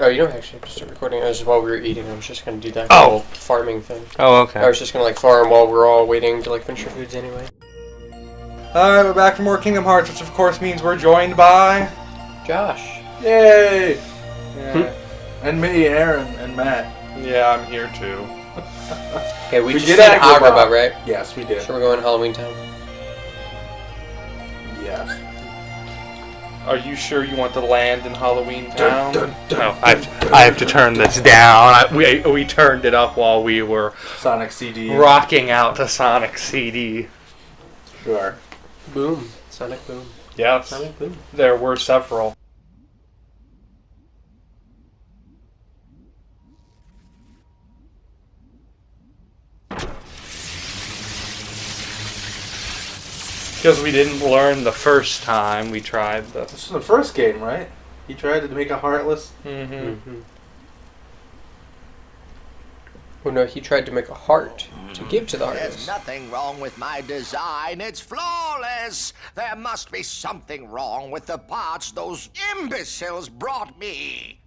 Oh, you don't actually have to start recording. It was while we were eating. I was just gonna do that Oh. whole farming thing. Oh, okay. I was just gonna like farm while we're all waiting to like finish our foods anyway. Alright, we're back for more Kingdom Hearts, which of course means we're joined by... Josh. Yay! Yeah, And me, Aaron, and Matt. yeah, I'm here too. Okay, we just did said Agrabah. Agrabah, right? Yes, we did. So we're going Halloweentown. Yes. Are you sure you want to land in Halloweentown? Dun, dun, dun, No, dun, I have to turn this down. We turned it up while we were Sonic CD. rocking out to Sonic CD. Sure. Boom. Sonic Boom. Yes, Sonic Boom. there were several. Because we didn't learn the first time we tried the... This is the first game, right? He tried to make a Heartless. Mm-hmm. Well, no, he tried to make a heart to give to the There's artist. nothing wrong with my design. It's flawless. There must be something wrong with the parts those imbeciles brought me.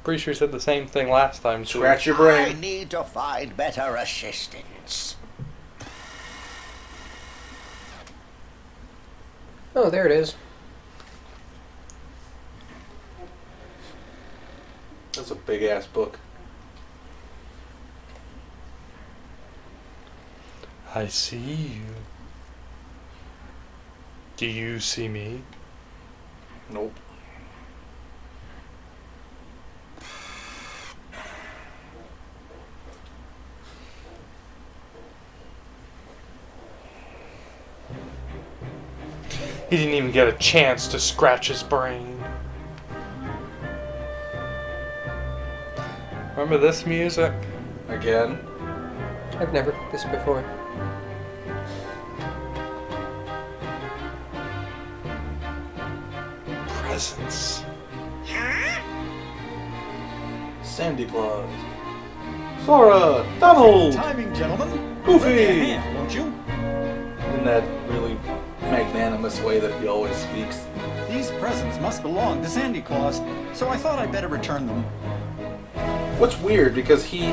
Pretty sure he said the same thing last time, too. Scratch your I brain. need to find better assistance. Oh, there it is. That's a big ass book. I see you. Do you see me? Nope. He didn't even get a chance to scratch his brain. Remember this music? Again. I've never heard this before. Presents. Sandy Claus. Sora. Donald. Timing, gentlemen. Goofy. Lend me a hand, won't you? In that really magnanimous way that he always speaks. These presents must belong to Sandy Claus, so I thought I'd better return them. What's weird, because he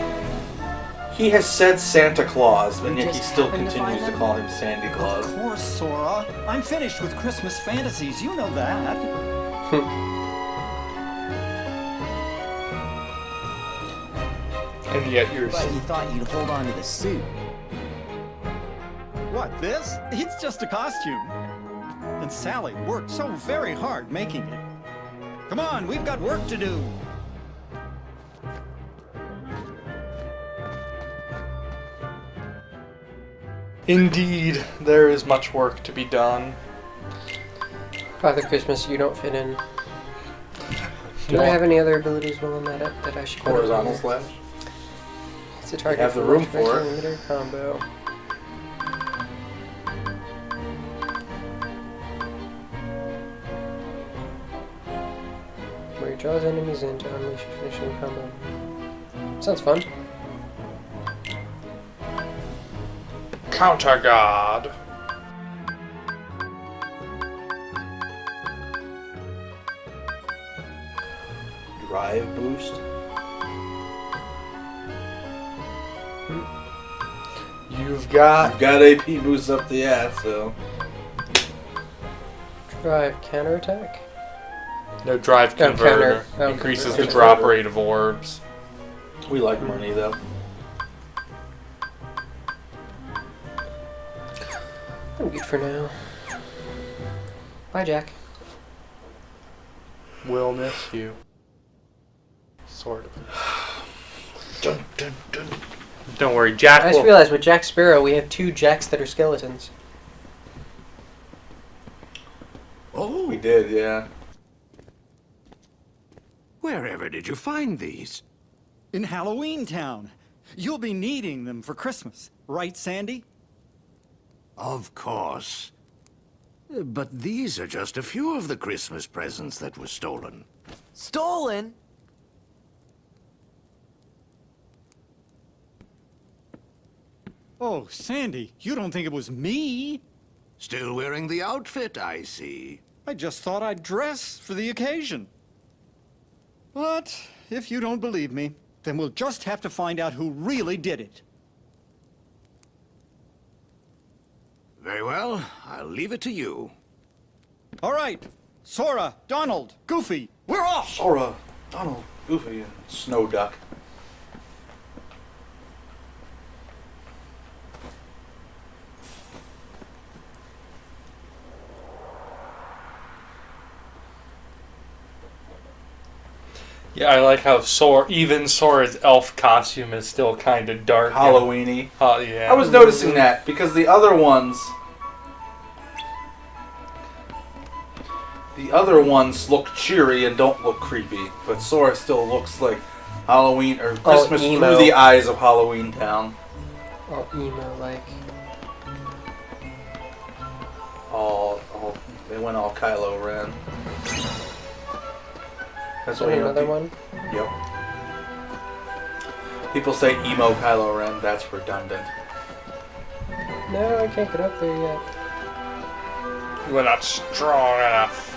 has said Santa Claus, and You yet he just still happened to continues find to them? call him Sandy Of Claus. course, Sora. I'm finished with Christmas fantasies, you know that. And yet you're... But you thought you'd hold on to the suit. What, this? It's just a costume. And Sally worked so very hard making it. Come on, we've got work to do. Indeed, there is much work to be done. Father Christmas, you don't fit in. Do I have any other abilities while I'm at it that I should put Horizontal in? slash. It's a target have the for room each for it. limiter combo. Where he draws enemies in to unleash a finishing combo. Sounds fun. Counter God. Drive boost. You've got... I've got AP boost up the ass, so. Drive counterattack? No, drive Oh, converter. counter. Oh, Increases converter. the drop rate of orbs. We like money, though. I'm good for now. Bye, Jack. Will miss you. Sort of. Dun, dun, dun. Don't worry, Jack I just will... realized with Jack Sparrow, we have 2 Jacks that are skeletons. Oh, We did, yeah. wherever did you find these? In Halloweentown. You'll be needing them for Christmas, right, Sandy? Of course. But these are just a few of the Christmas presents that were stolen. Stolen? Oh, Sandy, you don't think it was me? Still wearing the outfit, I see. I just thought I'd dress for the occasion. But if you don't believe me, then we'll just have to find out who really did it. Very well, I'll leave it to you. All right, Sora, Donald, Goofy, we're off! Sora, Donald, Goofy, and Snow Duck. Yeah, I like how even Sora's elf costume is still kind of dark. Halloweeny. Yeah. I was noticing that because the other ones look cheery and don't look creepy, but Sora still looks like Halloween or Christmas emo. through the eyes of Halloweentown. All emo like. They went all Kylo Ren. That's what Another one? Yep. People say emo Kylo Ren. That's redundant. No, I can't get up there yet. We're not strong enough.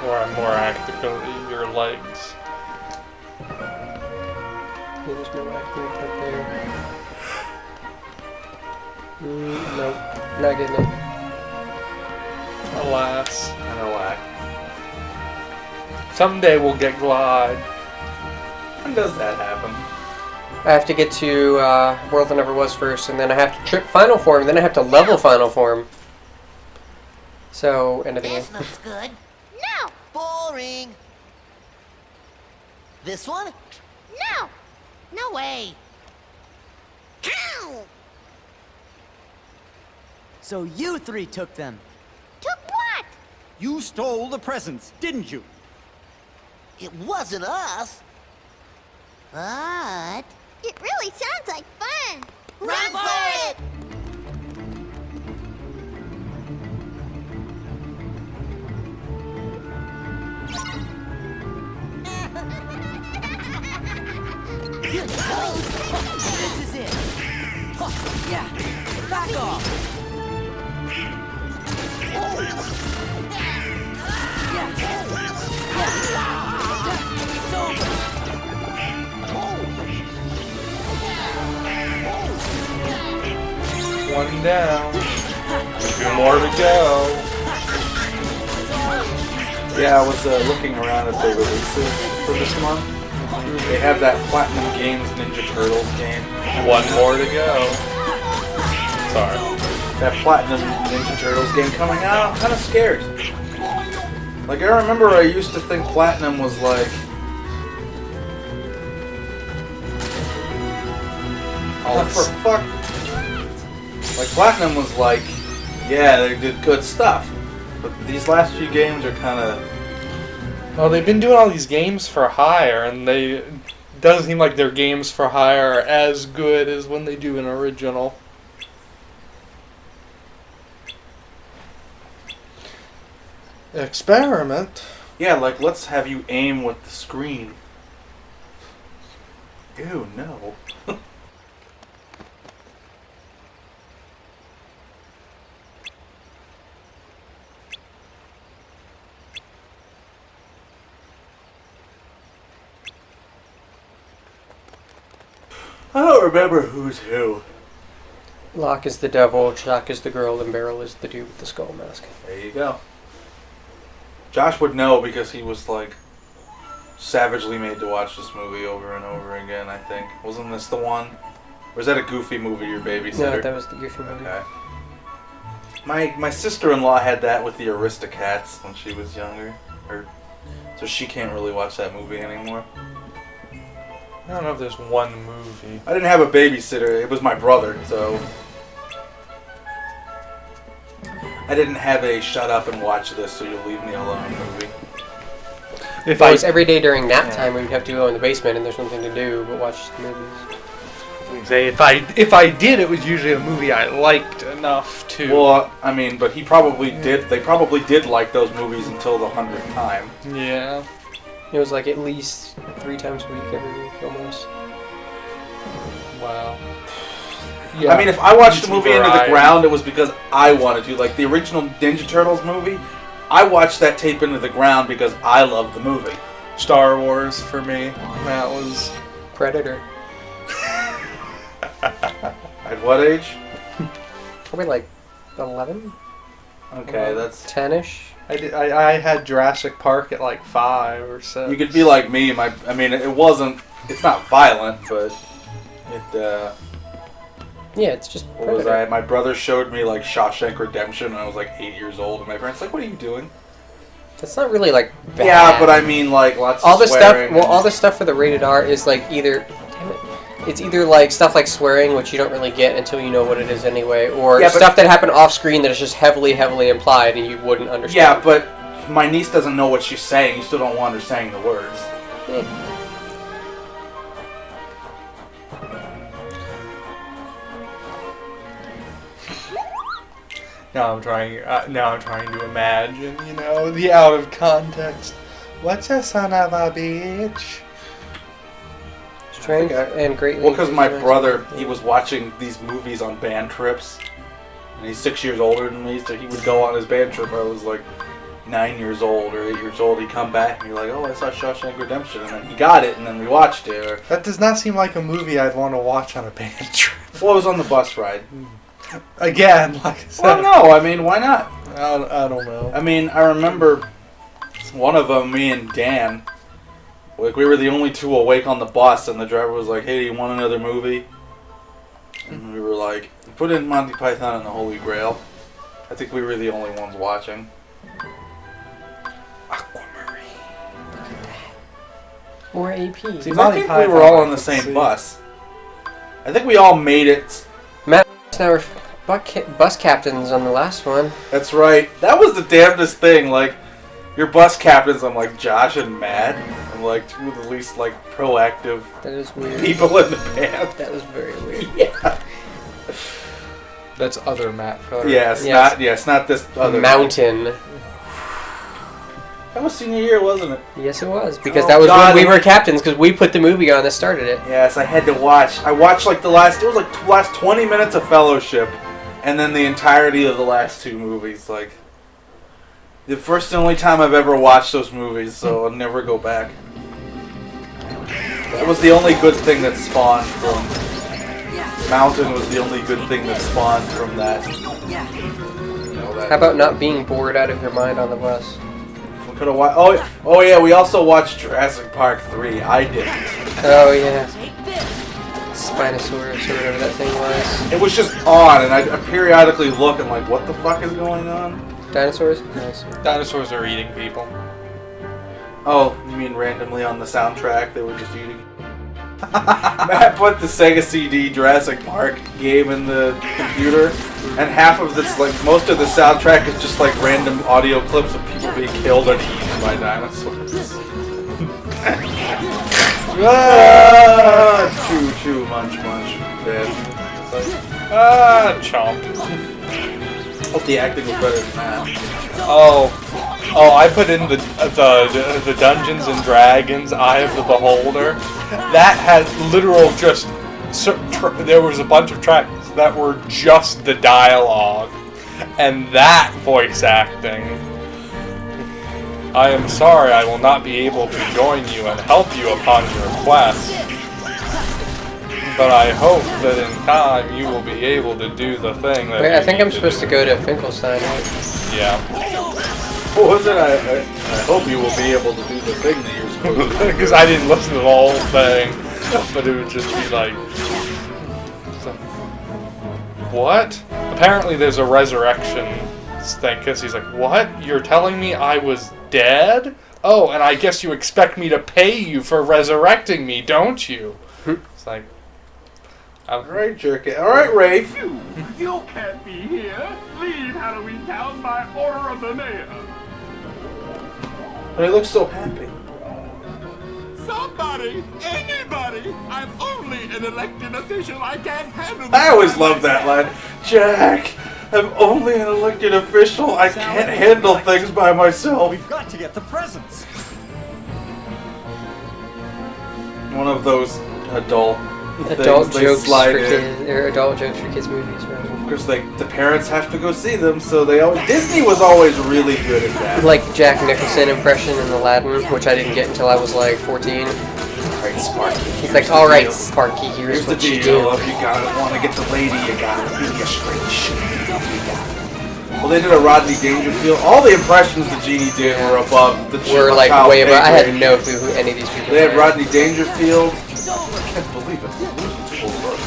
Or I'm more actively your legs. Yeah, there's no way I can get up there. Nope, not getting it. Alas. And alack. Someday we'll get Glide. When does that happen? I have to get to World That Never Was first, and then I have to trip Final Form, and then I have to level Final Form. So, end of the game. This looks good. No! Boring. This one? No! No way! Ow! So you three took them. Took what? You stole the presents, didn't you? It wasn't us. But... It really sounds like fun. Run for it! This is it. Yeah, back off. Yeah. It's over. One down. 2 more to go. Yeah, I was looking around at the releases for this month. They have that Platinum Games Ninja Turtles game. 1 more to go. Sorry. That Platinum Ninja Turtles game coming out. I'm kind of scared. Like, I remember I used to think Platinum was like... Oh, for fuck... Like, Platinum was like... Yeah, they did good stuff. But these last few games are kind of... Well, they've been doing all these games for hire, and it doesn't seem like their games for hire are as good as when they do an original. Experiment? Yeah, like, let's have you aim with the screen. Ew, no. I don't remember who's who. Locke is the devil, Jock is the girl, and Beryl is the dude with the skull mask. There you go. Josh would know because he was like savagely made to watch this movie over and over again, I think. Wasn't this the one? Or is that a Goofy movie, your babysitter? No, that was the Goofy movie. Okay. My sister-in-law had that with the Aristocats when she was younger. So she can't really watch that movie anymore. I don't know if there's one movie. I didn't have a babysitter. It was my brother, so... I didn't have a shut up and watch this so you'll leave me alone movie. If I was every day during nap time, we'd have to go in the basement and there's nothing to do but watch the movies. Say if I did, it was usually a movie I liked enough to. Well, I mean, but he probably did. They probably did like those movies until the 100th time. Yeah. It was like at least 3 times a week every week, almost. Wow. Yeah. I mean, if I watched a movie Into the Ground, it was because I wanted to. Like the original Ninja Turtles movie, I watched that tape Into the Ground because I loved the movie. Star Wars for me. That was Predator. At what age? Probably like 11, Okay, that's. 10ish. I had Jurassic Park at like 5 or 6. You could be like me. I mean, it wasn't. It's not violent, but it. Yeah, it's just What was Predator. My brother showed me like Shawshank Redemption when I was like 8 years old, and my parents like, "What are you doing?" That's not really like bad. Yeah, but I mean like lots all of the swearing. stuff. Well, all the stuff for the rated R is like either. Damn it. It's either like stuff like swearing, which you don't really get until you know what it is anyway, or Yeah, but- stuff that happened off screen that is just heavily implied and you wouldn't understand. Yeah, but my niece doesn't know what she's saying. You still don't want her saying the words. Now I'm trying to imagine, you know, the out of context. What's a son of a bitch? Strange and greatly. Well, because my confusing. brother, he was watching these movies on band trips, and he's 6 years older than me, so he would go on his band trip. I was like 9 years old or 8 years old. He'd come back and be like, "Oh, I saw Shawshank Redemption," and then he got it, and then we watched it. Or, That does not seem like a movie I'd want to watch on a band trip. well, it was on the bus ride. Again, like I said. Well, no, I mean, why not? I don't know. I mean, I remember one of them, me and Dan, like we were the only two awake on the bus, and the driver was like, "Hey, do you want another movie?" And we were like, "Put in Monty Python and the Holy Grail." I think we were the only ones watching. Or AP. See, I Monty think we Python, were all on I the could same see. bus. I think we all made it. Matt and I were bus captains on the last one. That's right. That was the damnedest thing. Like, your bus captains, I'm like Josh and Matt. I'm like two of the least like proactive That is weird. people in the band. That was very weird. Yeah. That's other Matt Feller. Yes. Not this other Mountain. That was senior year, wasn't it? Yes, it was because Oh, that was God. when we were captains because we put the movie on that started it. Yes, I had to watch. I watched like the last. It was like last 20 minutes of Fellowship, and then the entirety of the last two movies. Like the first and only time I've ever watched those movies, so I'll never go back. That was the only good thing that spawned from Mountain. Was the only good thing that spawned from that. You know, that How about not being bored out of your mind on the bus? we could have watched. Oh yeah, we also watched Jurassic Park 3. I didn't. Oh yeah. Spinosaurus or whatever that thing was. It was just on, and I periodically look and like, what the fuck is going on? Dinosaurs? Nice. Dinosaurs are eating people. Oh, you mean randomly on the soundtrack they were just eating? Matt put the Sega CD Jurassic Park game in the computer, and half of this, like most of the soundtrack is just like random audio clips of people being killed and eaten by dinosaurs. Chew, munch, dead. Chomp. Hope the acting was better than that. Oh, I put in the Dungeons and Dragons Eye of the Beholder. That had literal just there was a bunch of tracks that were just the dialogue, and that voice acting. I am sorry, I will not be able to join you and help you upon your quest. But I hope that in time you will be able to do the thing that. Wait, I think I'm need supposed to do. go to Finkelstein, right? Yeah. What was it? I hope you will be able to do the thing that you're supposed to do. Because I didn't listen to the whole thing, but it would just be like, what? Apparently there's a resurrection thing, because he's like, what? You're telling me I was dead? Oh, and I guess you expect me to pay you for resurrecting me, don't you? It's like, Alright, jerk it. Alright, Rafe. You can't be here. Leave Halloweentown by order of the mayor. But he looks so happy. Somebody, anybody. I'm only an elected official. I can't handle. I always love that line. Jack, I'm only an elected official. I can't handle things by myself. We've got to get the presents. One of those adult adult things they jokes slide for in. kids, or adult jokes for kids movies, right? Of course, the parents have to go see them, so they always, Disney was always really good at that. Like Jack Nicholson impression in Aladdin, which I didn't get until I was like 14. Alright, Sparky. He's like, all right, Sparky, here's Here's the what you deal. do. If you want to get the lady, you gotta be a straight shooter. Well, they did a Rodney Dangerfield. All the impressions the genie did were above the We're like child way above. I had grade. no clue who any of these people They had were. Rodney Dangerfield. I can't believe it. Losing to a look.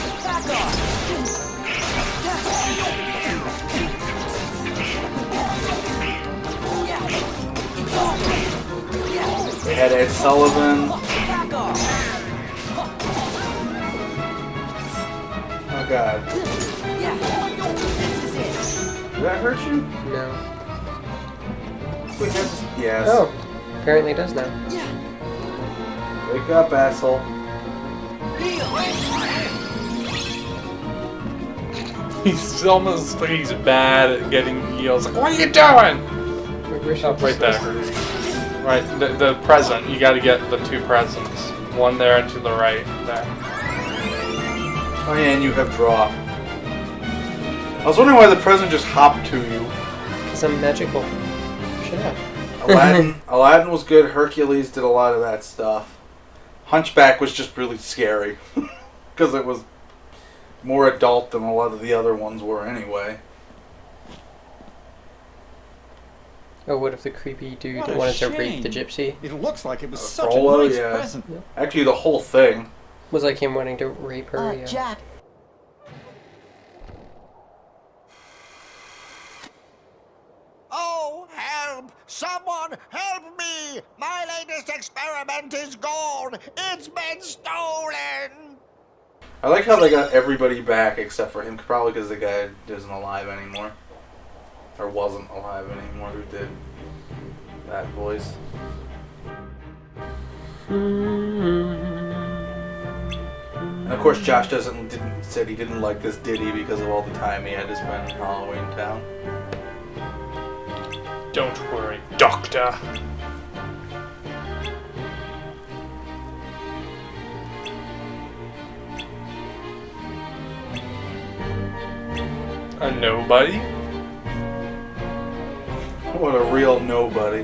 They had Ed Sullivan. Oh God. Did that hurt you? No. We have, yes. Oh, apparently it does now. Wake up, asshole. He's almost like he's bad at getting heals. Like, what are you doing? Oh, right there. Right, the present. You got to get the two presents. One there and to the right there. Oh yeah, and you have draw. I was wondering why the present just hopped to you. Because I'm magical. Shut up. Aladdin was good. Hercules did a lot of that stuff. Hunchback was just really scary. Because it was more adult than a lot of the other ones were anyway. Oh, what if the creepy dude What a wanted to rape the shame. gypsy? It looks like it was such Frollo, a nice yeah. present. Actually, the whole thing. Was like him wanting to rape her, yeah. Jack. Oh, help! Someone help me! My latest experiment is gone! It's been stolen! I like how they got everybody back except for him, probably because the guy isn't alive anymore. Or wasn't alive anymore who did that voice. And of course Josh said he didn't like this ditty because of all the time he had to spend in Halloweentown. Don't worry, Doctor. A nobody? What a real nobody.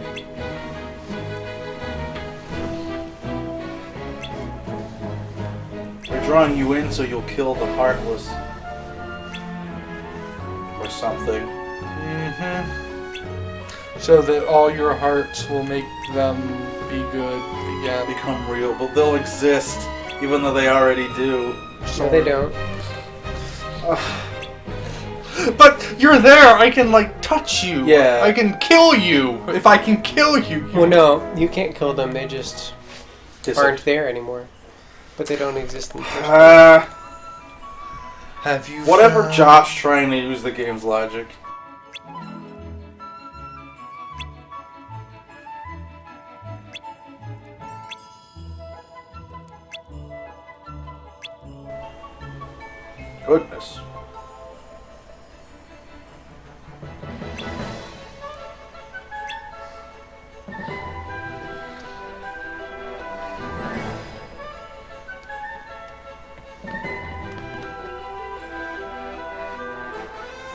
We're drawing you in so you'll kill the heartless. Or something. So that all your hearts will make them be good again. Become real, but they'll exist, even though they already do. No, they don't. But you're there. I can like touch you. Yeah. I can kill you if I can kill you. Well, no, you can't kill them. They just Disappear. aren't there anymore. But they don't exist in the first Have you? Whatever found- Josh trying to use the game's logic. Goodness.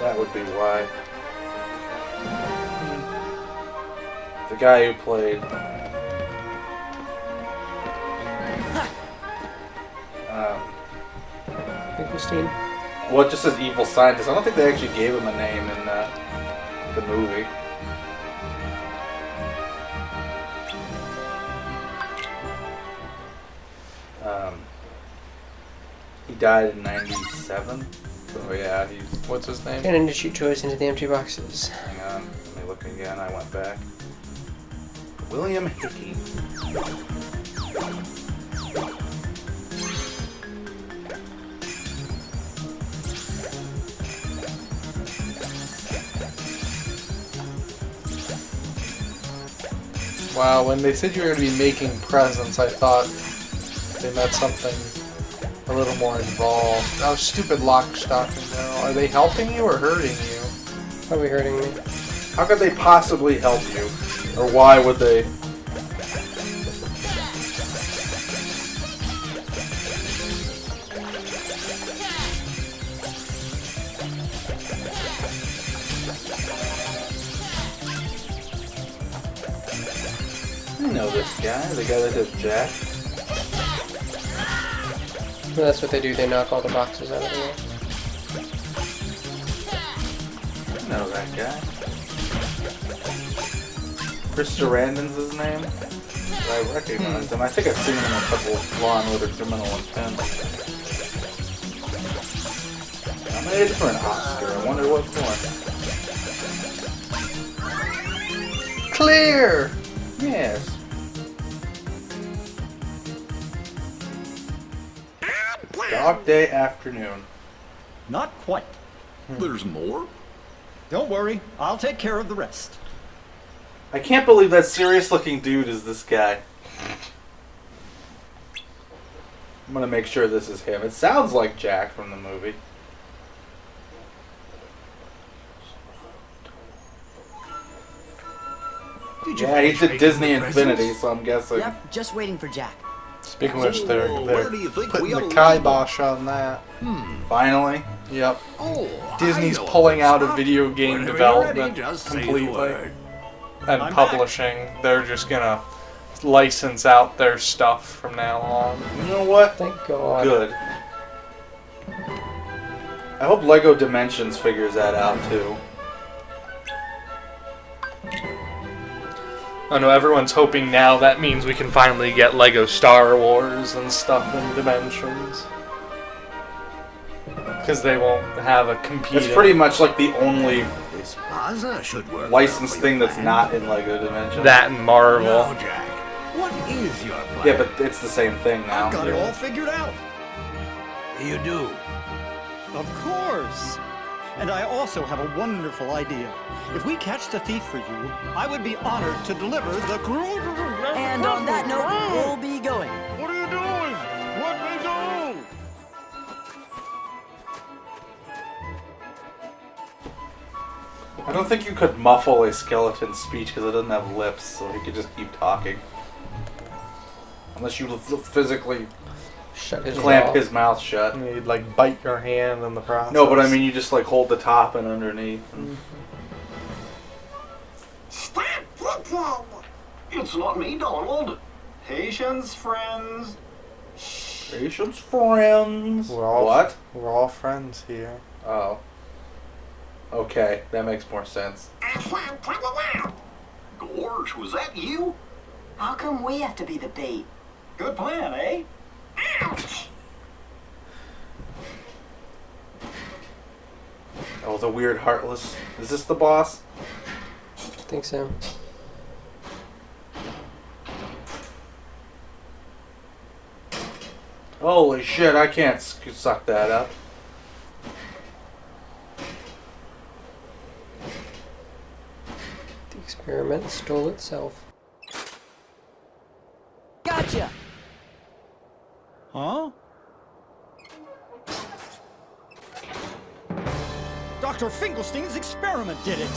That would be why. The guy who played Finkelstein. well, it just says evil scientist. I don't think they actually gave him a name in the movie. He died in '97. So yeah, he's. What's his name? And to shoot toys into the empty boxes. Hang on, let me look again. I went back. William Hickey. Wow, when they said you were going to be making presents, I thought they meant something a little more involved. Oh, stupid lock, stock, and barrel. Are they helping you or hurting you? Probably hurting me. How could they possibly help you? Or why would they? guy? The guy that does Jack? Well, that's what they do. They knock all the boxes out of the way. I know that guy. Chris Sarandon's his name? I recognize him. I think I've seen him in a couple of Law and Order Criminal Intent. Nominated for an Oscar. I wonder what for. Clear! Yes. Dog Day Afternoon. Not quite. There's more? Don't worry, I'll take care of the rest. I can't believe that serious looking dude is this guy. I'm gonna make sure this is him. It sounds like Jack from the movie. Yeah, he did Disney Infinity, so I'm guessing. Yep, just waiting for Jack. Speaking of which, they're where do you think putting we the ought to kibosh on that. Finally. Yep. Oh, Disney's I know pulling out this. of video game Whenever you're ready, development just say the completely. word. And I'm publishing. They're just gonna license out their stuff from now on. You know what? Thank God. Good. I hope Lego Dimensions figures that out too. I know everyone's hoping now that means we can finally get Lego Star Wars and stuff in Dimensions. Because they won't have a competing... It's pretty much like the only This plaza should work. licensed well for thing your that's plan. not in Lego Dimensions. that and Marvel. Now, Jack, what is your plan? Yeah, but it's the same thing now. I've got it all figured out. You do. Of course. And I also have a wonderful idea. If we catch the thief for you, I would be honored to deliver the... And on that note, we'll be going. What are you doing? Let me go! I don't think you could muffle a skeleton's speech because it doesn't have lips, so he could just keep talking. Unless you physically Shut his clamp jaw. his mouth shut. And you'd like bite your hand in the process. No, but I mean you just like hold the top and underneath. Stop thinking. It's not me, Donald. Patience, friends. Patience, friends. We're all, What? We're all friends here. Oh. Okay, that makes more sense. I can't cut it out. Gorge, was that you? How come we have to be the bait? Good plan, eh? Ouch. Oh, the weird heartless. Is this the boss? I think so. Holy shit, I can't suck that up. The experiment stole itself. Gotcha! Huh? Dr. Finkelstein's experiment did it!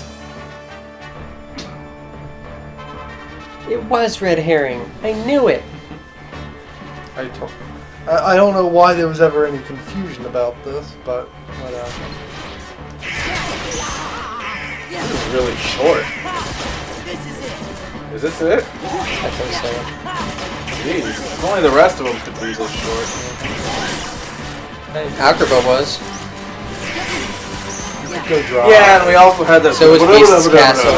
It was red herring. I knew it. I don't know why there was ever any confusion about this, but whatever. This is really short. This is it! Is this it? I think so. Jeez, if only the rest of them could be this short. Agrabah was. Go draw. Yeah, and we also had this. So was Beast's Castle.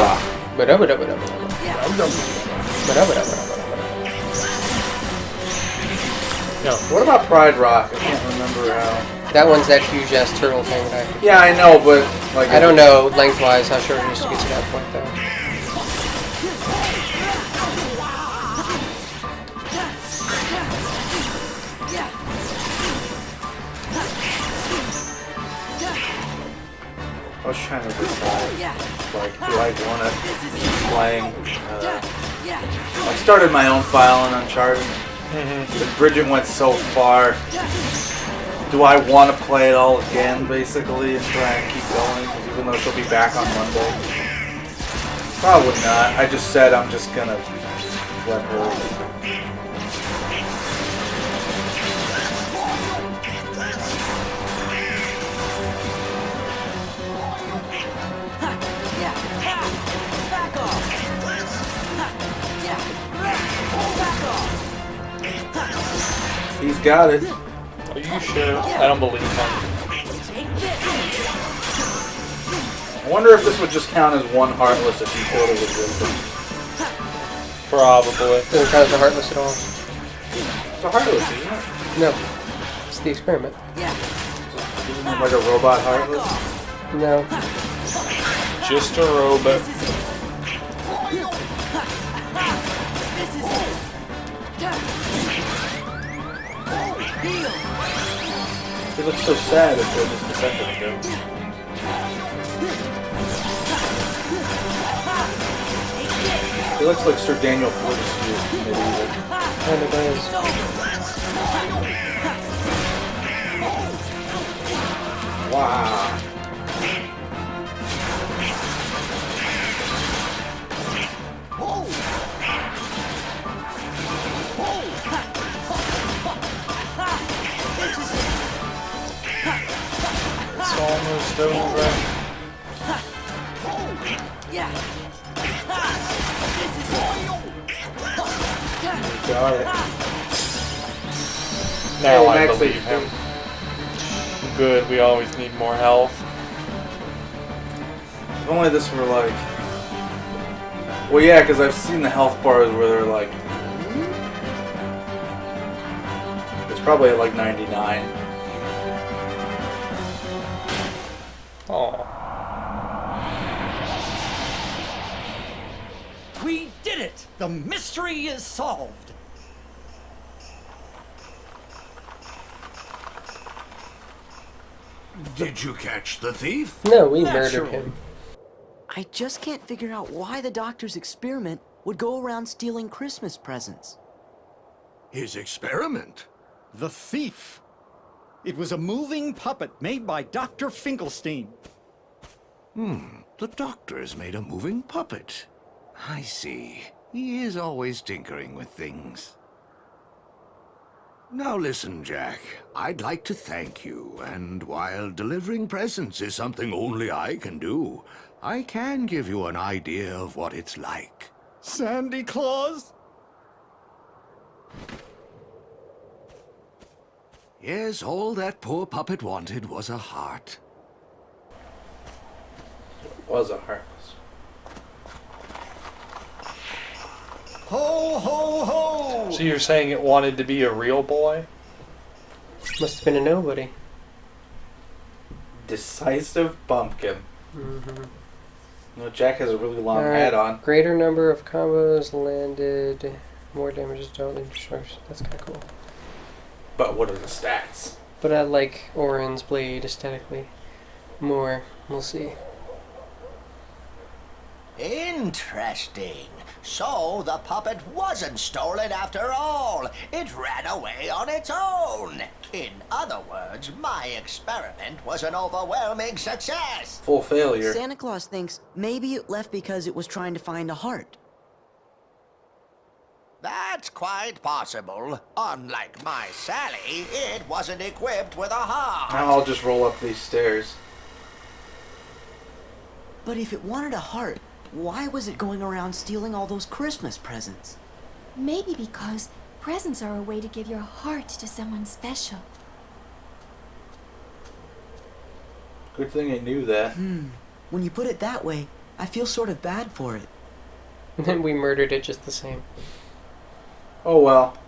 No. What about Pride Rock? I can't remember how. That one's that huge ass turtle thing that I... Yeah, I know, but like I don't know lengthwise how short it is to get to that point though. I was trying to decide, like, do I want to keep playing? I started my own file in Uncharted, but Bridget went so far. Do I want to play it all again, basically, and try and keep going, even though she'll be back on Monday? Probably not. I just said I'm just gonna let her. Back off! He's got it. Are you sure? I don't believe him. I wonder if this would just count as one heartless if you killed it with wisdom. Probably. Doesn't count as a heartless at all. It's a heartless, isn't it? No. It's the experiment. Isn't it like a robot heartless? No. Just a robot. He looks so sad until just a second ago. He looks like Sir Daniel Fortescue. Medieval. Kind of does. Wow. It's almost over. Got it. Now Hey, I Max, believe him. Good, we always need more health. If only this were like... Well, yeah, because I've seen the health bars where they're like... It's probably at like 99. Oh. We did it! The mystery is solved! Did you catch the thief? No, we murdered Naturally. him. I just can't figure out why the doctor's experiment would go around stealing Christmas presents. His experiment? The thief. It was a moving puppet made by Dr. Finkelstein. The doctor's made a moving puppet. I see. He is always tinkering with things. Now listen, Jack. I'd like to thank you, and while delivering presents is something only I can do, I can give you an idea of what it's like. Sandy Claus? Yes, all that poor puppet wanted was a heart. Was a heartless. Ho, ho, ho! So you're saying it wanted to be a real boy? Must have been a nobody. Decisive bumpkin. Mm-hmm. You know, Jack has a really long Alright, hat on. Greater number of combos landed. More damages dealt in destruction. That's kind of cool. But what are the stats? But I like Orin's blade aesthetically more. We'll see. Interesting. So the puppet wasn't stolen after all. It ran away on its own. In other words, my experiment was an overwhelming success. Full failure. Santa Claus thinks maybe it left because it was trying to find a heart. That's quite possible. Unlike my Sally, it wasn't equipped with a heart. Now I'll just roll up these stairs. But if it wanted a heart, why was it going around stealing all those Christmas presents? Maybe because presents are a way to give your heart to someone special. Good thing I knew that. When you put it that way, I feel sort of bad for it. And then we murdered it just the same. Oh well.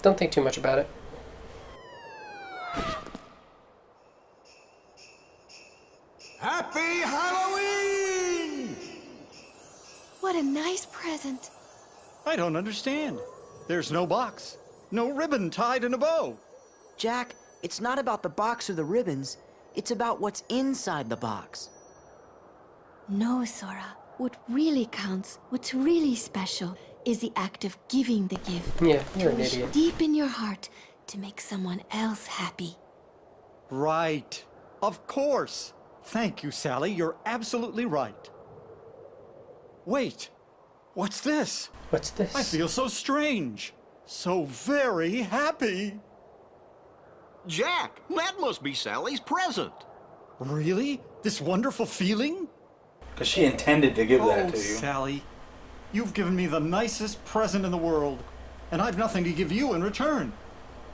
Don't think too much about it. Happy Halloween! What a nice present. I don't understand. There's no box. No ribbon tied in a bow. Jack, it's not about the box or the ribbons. It's about what's inside the box. No, Sora. What really counts, what's really special, is the act of giving the gift. Yeah, you're To an wish idiot. deep in your heart to make someone else happy. Right. Of course. Thank you, Sally. You're absolutely right. Wait. What's this? What's this? I feel so strange. So very happy. Jack, that must be Sally's present. Really? This wonderful feeling? Because she intended to give that Oh, to you. Sally. You've given me the nicest present in the world. And I've nothing to give you in return.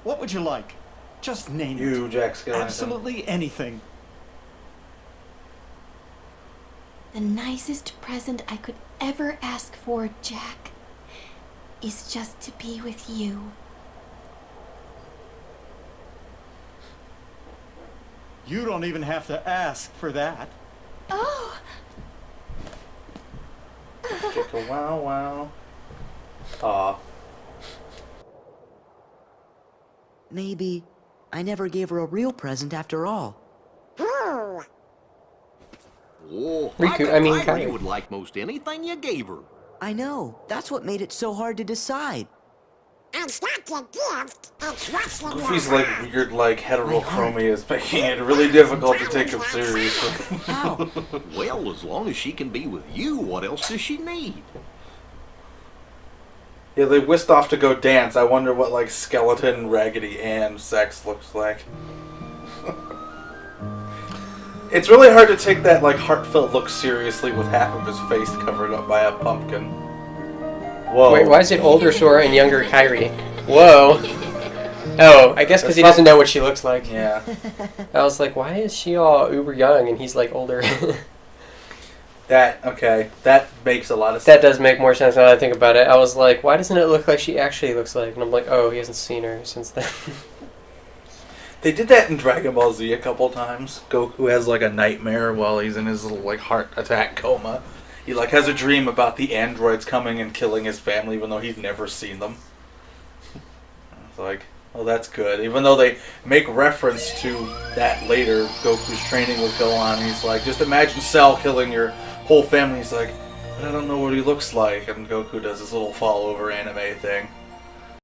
What would you like? Just name it. You, Jack Skellington. Absolutely anything. The nicest present I could ever ask for, Jack, is just to be with you. You don't even have to ask for that. Oh! Chicka wow wow. Aw. Maybe I never gave her a real present after all. Oh, Riku, I mean, Kyrie Kyrie. would like most anything you gave her. I know. That's what made it so hard to decide. It's not the gift, it's what's in your Goofy's heart. like weird like heterochromia is making it really difficult to take him seriously. How? Well, as long as she can be with you, what else does she need? Yeah, they whisked off to go dance. I wonder what like skeleton Raggedy Ann sex looks like. It's really hard to take that like heartfelt look seriously with half of his face covered up by a pumpkin. Whoa. Wait, why is it older Sora and younger Kyrie? Whoa. Oh, I guess because he doesn't know what she looks like. Yeah. I was like, why is she all uber young and he's like older? That makes a lot of sense. That does make more sense now that I think about it. I was like, why doesn't it look like she actually looks like? And I'm like, oh, he hasn't seen her since then. They did that in Dragon Ball Z a couple times. Goku has like a nightmare while he's in his little like heart attack coma. He like has a dream about the androids coming and killing his family even though he's never seen them. It's like, oh, that's good. Even though they make reference to that later, Goku's training with Gohan. He's like, just imagine Cell killing your whole family. He's like, but I don't know what he looks like. And Goku does his little fall over anime thing.